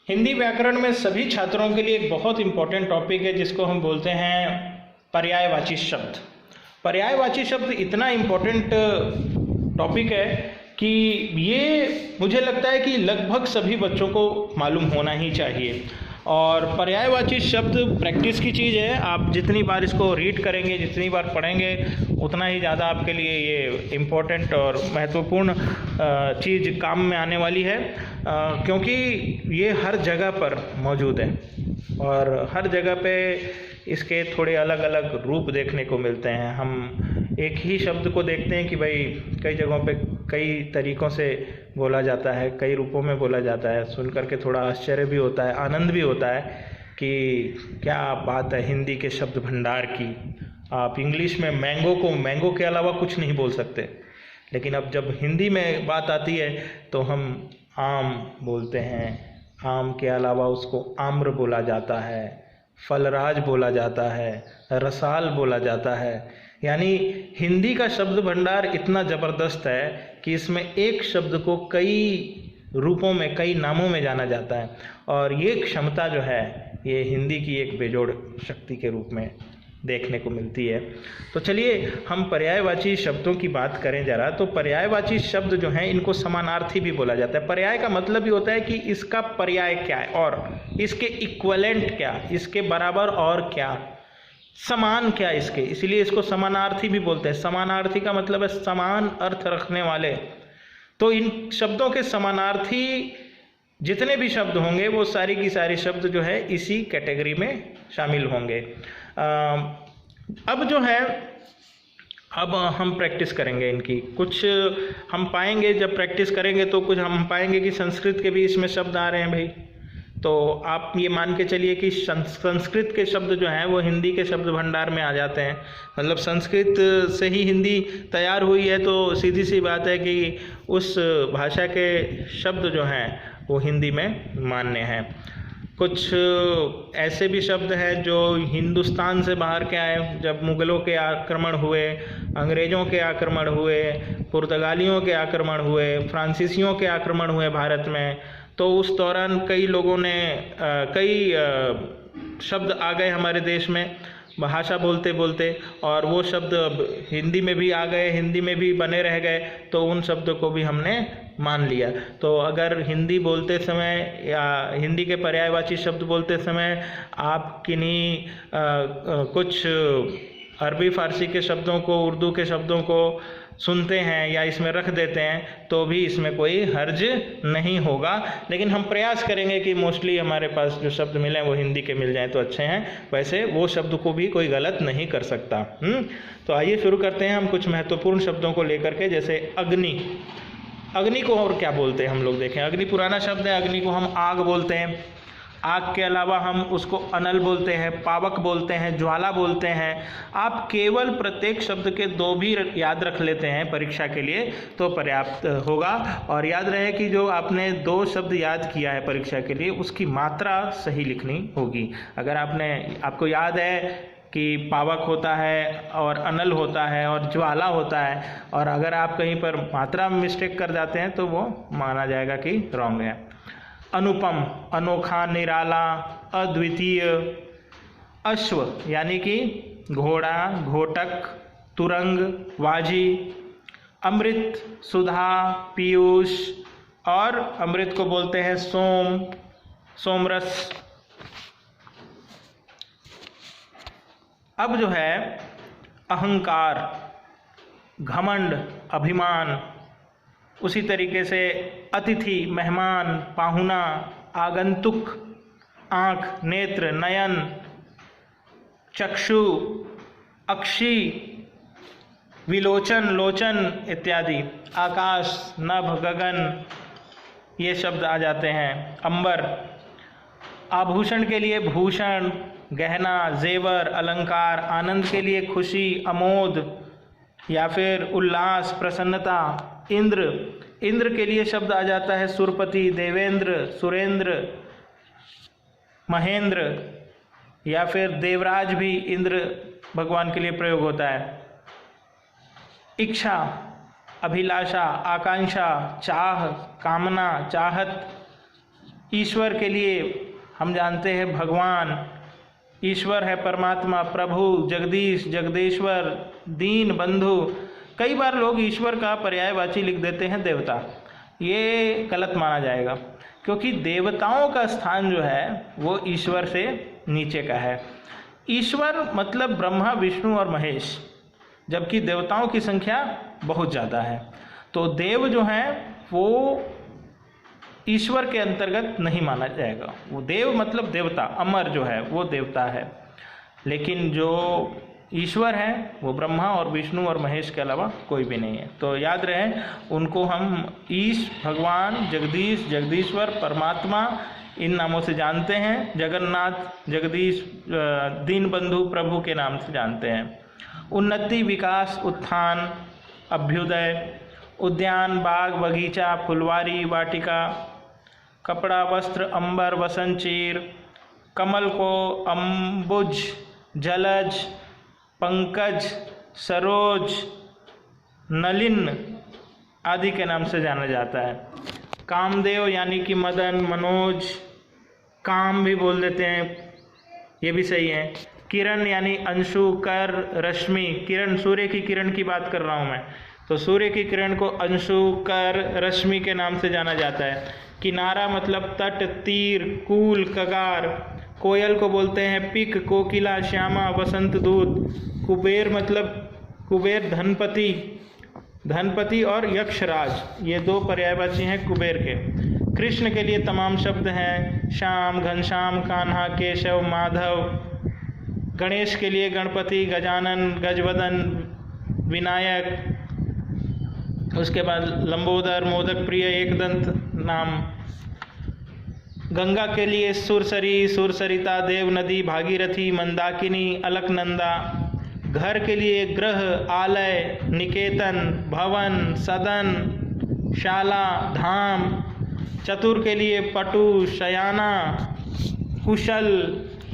हिंदी व्याकरण में सभी छात्रों के लिए एक बहुत इम्पोर्टेंट टॉपिक है जिसको हम बोलते हैं पर्यायवाची शब्द। पर्यायवाची शब्द इतना इम्पोर्टेंट टॉपिक है कि ये मुझे लगता है कि लगभग सभी बच्चों को मालूम होना ही चाहिए। और पर्यायवाची शब्द प्रैक्टिस की चीज़ है। आप जितनी बार इसको रीड करेंगे, जितनी बार पढ़ेंगे, उतना ही ज़्यादा आपके लिए ये इम्पोर्टेंट और महत्वपूर्ण चीज़ काम में आने वाली है, क्योंकि ये हर जगह पर मौजूद है और हर जगह पे इसके थोड़े अलग अलग रूप देखने को मिलते हैं। हम एक ही शब्द को देखते हैं कि भाई कई जगहों पे कई तरीक़ों से बोला जाता है, कई रूपों में बोला जाता है। सुन करके थोड़ा आश्चर्य भी होता है, आनंद भी होता है कि क्या बात है हिंदी के शब्द भंडार की। आप इंग्लिश में मैंगो को मैंगो के अलावा कुछ नहीं बोल सकते, लेकिन अब जब हिंदी में बात आती है तो हम आम बोलते हैं। आम के अलावा उसको आम्र बोला जाता है, फलराज बोला जाता है, रसाल बोला जाता है। यानी हिंदी का शब्द भंडार इतना ज़बरदस्त है कि इसमें एक शब्द को कई रूपों में, कई नामों में जाना जाता है। और ये क्षमता जो है ये हिंदी की एक बेजोड़ शक्ति के रूप में देखने को मिलती है। तो चलिए हम पर्यायवाची शब्दों की बात करें ज़रा। तो पर्यायवाची शब्द जो हैं इनको समानार्थी भी बोला जाता है। पर्याय का मतलब ही होता है कि इसका पर्याय क्या है और इसके इक्वलेंट क्या, इसके बराबर और क्या, समान क्या इसके, इसलिए इसको समानार्थी भी बोलते हैं। समानार्थी का मतलब है समान अर्थ रखने वाले। तो इन शब्दों के समानार्थी जितने भी शब्द होंगे वो सारी की सारी शब्द जो है इसी कैटेगरी में शामिल होंगे। अब जो है अब हम प्रैक्टिस करेंगे इनकी। कुछ हम पाएंगे, जब प्रैक्टिस करेंगे तो कुछ हम पाएंगे कि संस्कृत के भी इसमें शब्द आ रहे हैं भाई। तो आप ये मान के चलिए कि संस्कृत के शब्द जो हैं वो हिंदी के शब्द भंडार में आ जाते हैं। मतलब संस्कृत से ही हिंदी तैयार हुई है, तो सीधी सी बात है कि उस भाषा के शब्द जो हैं वो हिंदी में मान्य हैं। कुछ ऐसे भी शब्द हैं जो हिंदुस्तान से बाहर के आए। जब मुग़लों के आक्रमण हुए, अंग्रेज़ों के आक्रमण हुए, पुर्तगालियों के आक्रमण हुए, फ्रांसीसियों के आक्रमण हुए भारत में, तो उस दौरान कई लोगों ने कई शब्द आ गए हमारे देश में भाषा बोलते बोलते, और वो शब्द अब हिंदी में भी आ गए, हिंदी में भी बने रह गए, तो उन शब्दों को भी हमने मान लिया। तो अगर हिंदी बोलते समय या हिंदी के पर्यायवाची शब्द बोलते समय आप किन्हीं कुछ अरबी फ़ारसी के शब्दों को, उर्दू के शब्दों को सुनते हैं या इसमें रख देते हैं तो भी इसमें कोई हर्ज नहीं होगा। लेकिन हम प्रयास करेंगे कि मोस्टली हमारे पास जो शब्द मिले वो हिंदी के मिल जाएं तो अच्छे हैं। वैसे वो शब्द को भी कोई गलत नहीं कर सकता। तो आइए शुरू करते हैं हम कुछ महत्वपूर्ण शब्दों को लेकर के। जैसे अग्नि। अग्नि को और क्या बोलते हैं हम लोग देखें। अग्नि पुराना शब्द है। अग्नि को हम आग बोलते हैं। आग के अलावा हम उसको अनल बोलते हैं, पावक बोलते हैं, ज्वाला बोलते हैं। आप केवल प्रत्येक शब्द के दो भी याद रख लेते हैं परीक्षा के लिए तो पर्याप्त होगा। और याद रहे कि जो आपने दो शब्द याद किया है परीक्षा के लिए उसकी मात्रा सही लिखनी होगी। अगर आपको याद है कि पावक होता है और अनल होता है और ज्वाला होता है, और अगर आप कहीं पर मात्रा में मिस्टेक कर जाते हैं तो वो माना जाएगा कि रॉन्ग है। अनुपम, अनोखा, निराला, अद्वितीय। अश्व यानी कि घोड़ा, घोटक, तुरंग, वाजी। अमृत, सुधा, पीयूष, और अमृत को बोलते हैं सोम, सोमरस। अब जो है अहंकार, घमंड, अभिमान। उसी तरीके से अतिथि, मेहमान, पाहुना, आगंतुक, आँख, नेत्र, नयन, चक्षु, अक्षी, विलोचन, लोचन इत्यादि। आकाश, नभ, गगन, ये शब्द आ जाते हैं। अंबर। आभूषण के लिए भूषण, गहना, जेवर, अलंकार। आनंद के लिए खुशी, अमोद या फिर उल्लास, प्रसन्नता। इंद्र। इंद्र के लिए शब्द आ जाता है सुरपति, देवेंद्र, सुरेंद्र, महेंद्र, या फिर देवराज भी इंद्र भगवान के लिए प्रयोग होता है। इच्छा, अभिलाषा, आकांक्षा, चाह, कामना, चाहत, ईश्वर के लिए हम जानते हैं भगवान, ईश्वर है परमात्मा, प्रभु, जगदीश, जगदेश्वर, दीन बंधु। कई बार लोग ईश्वर का पर्यायवाची लिख देते हैं देवता। ये गलत माना जाएगा, क्योंकि देवताओं का स्थान जो है वो ईश्वर से नीचे का है। ईश्वर मतलब ब्रह्मा, विष्णु और महेश, जबकि देवताओं की संख्या बहुत ज़्यादा है। तो देव जो हैं वो ईश्वर के अंतर्गत नहीं माना जाएगा। वो देव मतलब देवता, अमर जो है वो देवता है। लेकिन जो ईश्वर है वो ब्रह्मा और विष्णु और महेश के अलावा कोई भी नहीं है। तो याद रहे, उनको हम ईश, भगवान, जगदीश, जगदीश्वर, परमात्मा इन नामों से जानते हैं। जगन्नाथ, जगदीश, दीन बंधु, प्रभु के नाम से जानते हैं। उन्नति, विकास, उत्थान, अभ्युदय, उद्यान, बाग, बगीचा, फुलवारी, वाटिका, कपड़ा, वस्त्र, अंबर, वसंचीर, कमल को अम्बुज, जलज, पंकज, सरोज, नलिन आदि के नाम से जाना जाता है। कामदेव यानी कि मदन, मनोज, काम भी बोल देते हैं, ये भी सही है। किरण यानी अंशु, कर, रश्मि। किरण, सूर्य की किरण की बात कर रहा हूँ मैं, तो सूर्य की किरण को अंशु, कर, रश्मि के नाम से जाना जाता है। किनारा मतलब तट, तीर, कूल, कगार। कोयल को बोलते हैं पिक, कोकिला, श्यामा, वसंत दूत। कुबेर मतलब कुबेर धनपति, धनपति और यक्षराज, ये दो पर्यायवाची हैं कुबेर के। कृष्ण के लिए तमाम शब्द हैं, श्याम, घनश्याम, कान्हा, केशव, माधव। गणेश के लिए गणपति, गजानन, गजवदन, विनायक। उसके बाद लंबोदर, मोदक प्रिय, एकदंत नाम। गंगा के लिए सुरसरी, सुरसरिता, देव नदी, भागीरथी, मंदाकिनी, अलकनंदा। घर के लिए गृह, आलय, निकेतन, भवन, सदन, शाला, धाम। चतुर के लिए पटु, शयाना, कुशल,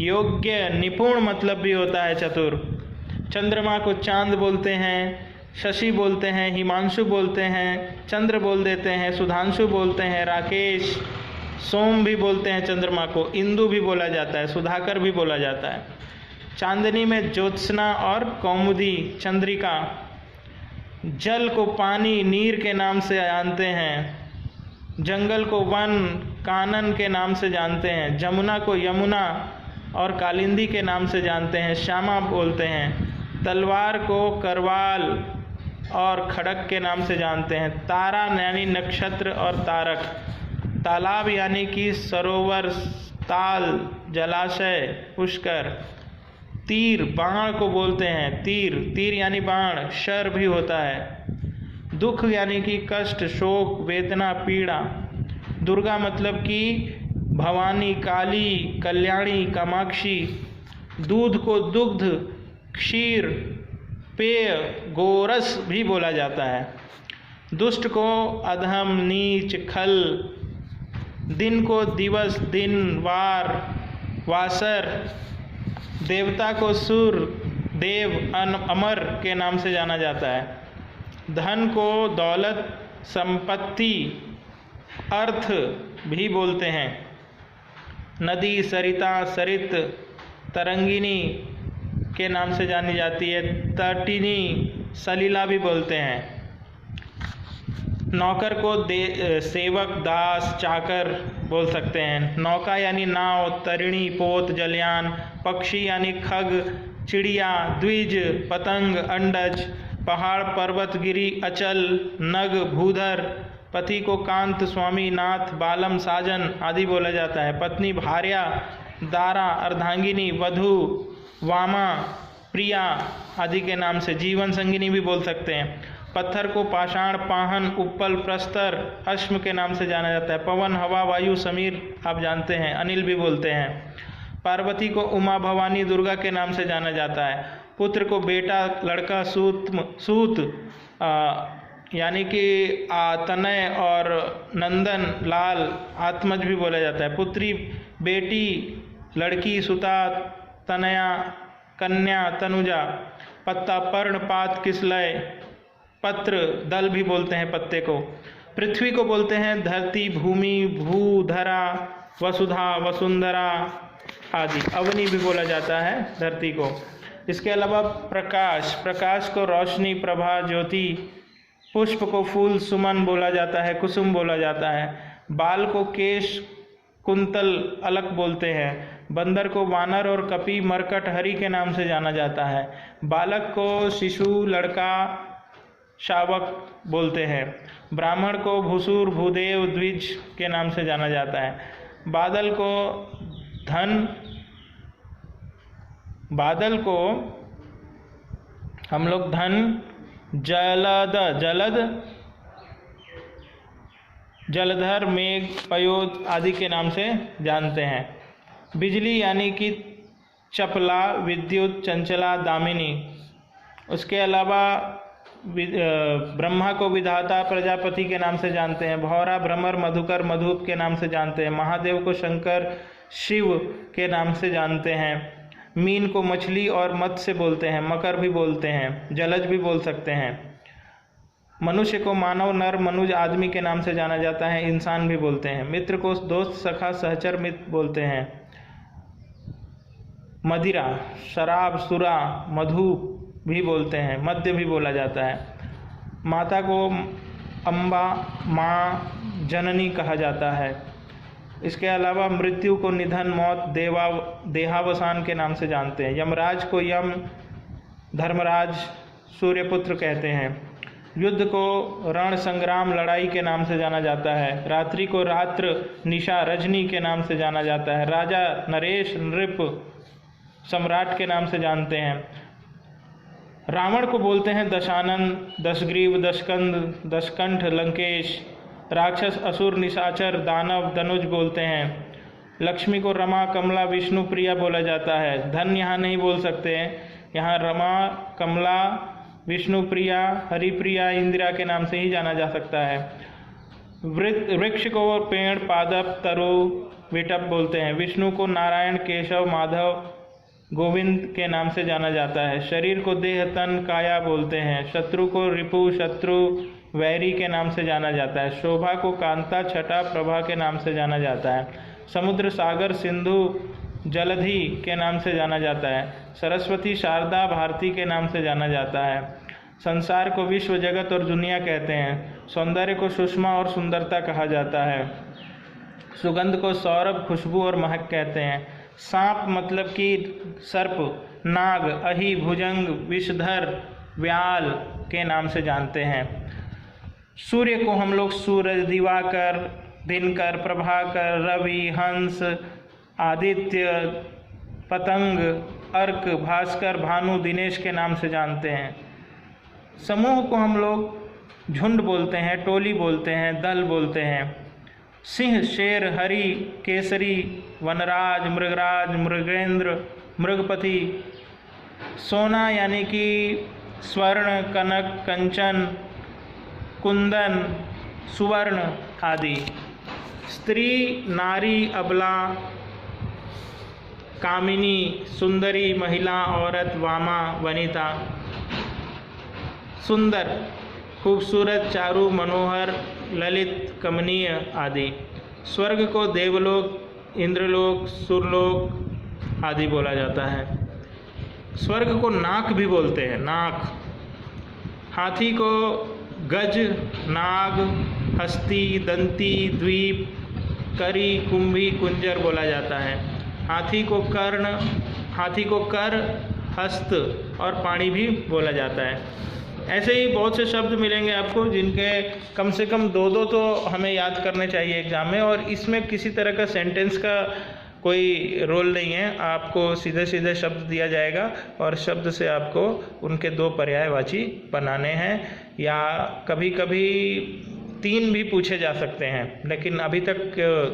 योग्य, निपुण मतलब भी होता है चतुर। चंद्रमा को चांद बोलते हैं, शशि बोलते हैं, हिमांशु बोलते हैं, चंद्र बोल देते हैं, सुधांशु बोलते हैं, राकेश, सोम भी बोलते हैं चंद्रमा को, इंदु भी बोला जाता है, सुधाकर भी बोला जाता है। चांदनी में ज्योत्सना और कौमुदी, चंद्रिका। जल को पानी, नीर के नाम से जानते हैं। जंगल को वन, कानन के नाम से जानते हैं। जमुना को यमुना और कालिंदी के नाम से जानते हैं, श्यामा बोलते हैं। तलवार को करवाल और खड़क के नाम से जानते हैं। तारा यानी नक्षत्र और तारक। तालाब यानी कि सरोवर, ताल, जलाशय, पुष्कर। तीर, बाण को बोलते हैं तीर, तीर यानी बाण। शर भी होता है। दुख यानी कि कष्ट, शोक, वेदना, पीड़ा। दुर्गा मतलब कि भवानी, काली, कल्याणी, कामाक्षी। दूध को दुग्ध, क्षीर, पेय, गोरस भी बोला जाता है। दुष्ट को अधम, नीच, खल। दिन को दिवस, दिन, वार, वासर। देवता को सुर, देव, अमर के नाम से जाना जाता है। धन को दौलत, संपत्ति, अर्थ भी बोलते हैं। नदी सरिता, सरित, तरंगिनी के नाम से जानी जाती है। तटिनी, सलीला भी बोलते हैं। नौकर को सेवक, दास, चाकर बोल सकते हैं। नौका यानी नाव, तरिणी, पोत, जलयान। पक्षी यानी खग, चिड़िया, द्विज, पतंग, अंडज। पहाड़, पर्वत, गिरी, अचल, नग, भूधर। पति को कांत, स्वामी, नाथ, बालम, साजन आदि बोला जाता है। पत्नी भार्या, दारा, अर्धांगिनी, वधु, वामा, प्रिया आदि के नाम से। जीवन संगिनी भी बोल सकते हैं। पत्थर को पाषाण, पाहन, उप्पल, प्रस्तर, अश्म के नाम से जाना जाता है। पवन, हवा, वायु, समीर आप जानते हैं, अनिल भी बोलते हैं। पार्वती को उमा, भवानी, दुर्गा के नाम से जाना जाता है। पुत्र को बेटा, लड़का, सूत यानी कि तनय और नंदन, लाल, आत्मज भी बोला जाता है। पुत्री, बेटी, लड़की, सुता, तनया, कन्या, तनुजा। पत्ता, पर्ण, पात, किसलय। पत्र, दल भी बोलते हैं पत्ते को। पृथ्वी को बोलते हैं धरती, भूमि, भू, धरा, वसुधा, वसुंधरा आदि। अवनी भी बोला जाता है धरती को। इसके अलावा प्रकाश, प्रकाश को रोशनी, प्रभा, ज्योति। पुष्प को फूल, सुमन बोला जाता है, कुसुम बोला जाता है। बाल को केश, कुंतल, अलक बोलते हैं। बंदर को वानर और कपि, मरकट, हरि के नाम से जाना जाता है। बालक को शिशु, लड़का, शावक बोलते हैं। ब्राह्मण को भूसुर, भूदेव, द्विज के नाम से जाना जाता है। बादल को धन, बादल को हम लोग धन, जलद, जलधर, मेघ, पयोद आदि के नाम से जानते हैं। बिजली यानी कि चपला, विद्युत, चंचला, दामिनी। उसके अलावा ब्रह्मा को विधाता, प्रजापति के नाम से जानते हैं। भौरा, भ्रमर, मधुकर, मधुप के नाम से जानते हैं। महादेव को शंकर, शिव के नाम से जानते हैं। मीन को मछली और मत्स्य बोलते हैं। मकर भी बोलते हैं, जलज भी बोल सकते हैं। मनुष्य को मानव, नर, मनुज, आदमी के नाम से जाना जाता है। इंसान भी बोलते हैं। मित्र को दोस्त, सखा, सहचर, मित्र बोलते हैं। मदिरा, शराब, सुरा, मधु भी बोलते हैं। मद्य भी बोला जाता है। माता को अम्बा, माँ, जननी कहा जाता है। इसके अलावा मृत्यु को निधन, मौत, देहावसान के नाम से जानते हैं। यमराज को यम, धर्मराज, सूर्यपुत्र कहते हैं। युद्ध को रण, संग्राम, लड़ाई के नाम से जाना जाता है। रात्रि को रात्र, निशा, रजनी के नाम से जाना जाता है। राजा नरेश, नृप, सम्राट के नाम से जानते हैं। रावण को बोलते हैं दशानन, दशग्रीव, दशकंद, दशकंठ, लंकेश। राक्षस, असुर, निशाचर, दानव, धनुज बोलते हैं। लक्ष्मी को रमा, कमला, विष्णु प्रिया बोला जाता है। धन यहाँ नहीं बोल सकते हैं, यहाँ रमा, कमला, विष्णु प्रिया, हरिप्रिया, इंदिरा के नाम से ही जाना जा सकता है। वृक्ष को पेड़, पादप, तरु, विटप बोलते हैं। विष्णु को नारायण, केशव, माधव, गोविंद के नाम से जाना जाता है। शरीर को देह, तन, काया बोलते हैं। शत्रु को रिपु, शत्रु, वैरी के नाम से जाना जाता है। शोभा को कांता, छटा, प्रभा के नाम से जाना जाता है। समुद्र, सागर, सिंधु, जलधि के नाम से जाना जाता है। सरस्वती, शारदा, भारती के नाम से जाना जाता है। संसार को विश्व, जगत और दुनिया कहते हैं। सौंदर्य को सुषमा और सुंदरता कहा जाता है। सुगंध को सौरभ, खुशबू और महक कहते हैं। सांप मतलब कि सर्प, नाग, अहि, भुजंग, विषधर, व्याल के नाम से जानते हैं। सूर्य को हम लोग सूरज, दिवाकर, दिनकर, प्रभाकर, रवि, हंस, आदित्य, पतंग, अर्क, भास्कर, भानु, दिनेश के नाम से जानते हैं। समूह को हम लोग झुंड बोलते हैं, टोली बोलते हैं, दल बोलते हैं। सिंह, शेर, हरि, केसरी, वनराज, मृगराज, मृगेंद्र, मृगपति। सोना यानी कि स्वर्ण, कनक, कंचन, कुंदन, सुवर्ण आदि। स्त्री, नारी, अबला, कामिनी, सुंदरी, महिला, औरत, वामा, वनिता। सुंदर, खूबसूरत, चारु, मनोहर, ललित, कमनीय आदि। स्वर्ग को देवलोक, इंद्रलोक, सुरलोक आदि बोला जाता है। स्वर्ग को नाक भी बोलते हैं, नाक। हाथी को गज, नाग, हस्ती, दंती, द्वीप, करी, कुंभी, कुंजर बोला जाता है। हाथी को कर, हस्त और पाणी भी बोला जाता है। ऐसे ही बहुत से शब्द मिलेंगे आपको जिनके कम से कम दो तो हमें याद करने चाहिए एग्ज़ाम में। और इसमें किसी तरह का सेंटेंस का कोई रोल नहीं है, आपको सीधे सीधे शब्द दिया जाएगा और शब्द से आपको उनके दो पर्यायवाची बनाने हैं, या कभी कभी 3 भी पूछे जा सकते हैं, लेकिन अभी तक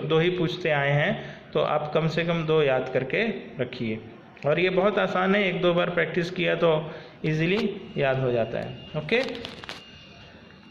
2 ही पूछते आए हैं। तो आप कम से कम 2 याद करके रखिए। और ये बहुत आसान है, 1-2 बार प्रैक्टिस किया तो इजीली याद हो जाता है। ओके।